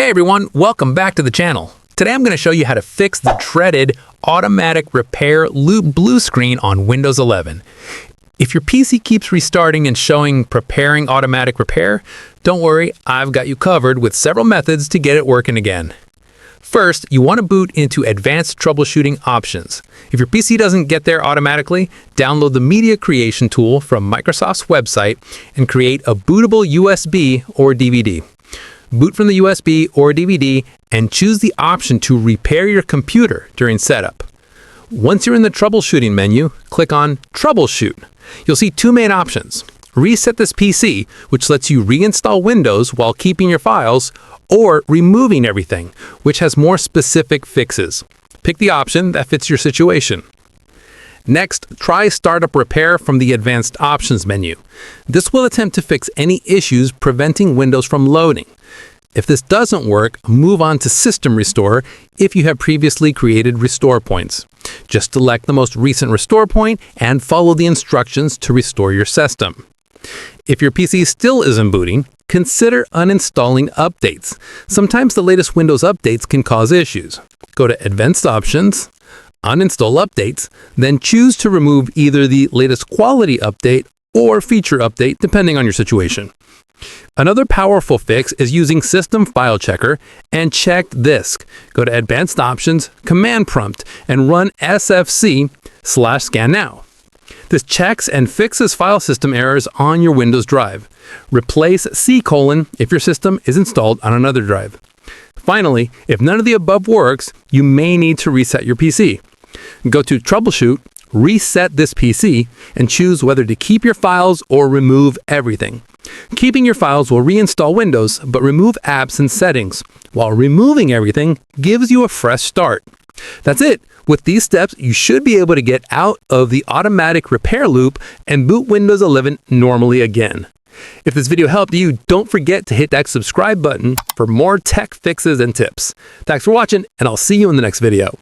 Hey everyone, welcome back to the channel. Today I'm going to show you how to fix the dreaded automatic repair loop blue screen on Windows 11. If your PC keeps restarting and showing preparing automatic repair, don't worry, I've got you covered with several methods to get it working again. First, you want to boot into Advanced Troubleshooting Options. If your PC doesn't get there automatically, download the Media Creation tool from Microsoft's website and create a bootable USB or DVD. Boot from the USB or DVD and choose the option to repair your computer during setup. Once you're in the troubleshooting menu, click on Troubleshoot. You'll see two main options. Reset this PC, which lets you reinstall Windows while keeping your files, or removing everything, which has more specific fixes. Pick the option that fits your situation. Next, try Startup Repair from the Advanced Options menu. This will attempt to fix any issues preventing Windows from loading. If this doesn't work, move on to System Restore if you have previously created restore points. Just select the most recent restore point and follow the instructions to restore your system. If your PC still isn't booting, consider uninstalling updates. Sometimes the latest Windows updates can cause issues. Go to Advanced Options, Uninstall Updates, then choose to remove either the latest quality update or feature update depending on your situation. Another powerful fix is using System File Checker and checked disk. Go to Advanced Options, Command Prompt, and run sfc/scan now. This checks and fixes file system errors on your Windows drive. Replace C: if your system is installed on another drive. Finally, if none of the above works, you may need to reset your PC. Go to Troubleshoot, reset this PC, and choose whether to keep your files or remove everything. Keeping your files will reinstall Windows, but remove apps and settings, while removing everything gives you a fresh start. That's it. With these steps, you should be able to get out of the automatic repair loop and boot Windows 11 normally again. If this video helped you, don't forget to hit that subscribe button for more tech fixes and tips. Thanks for watching, and I'll see you in the next video.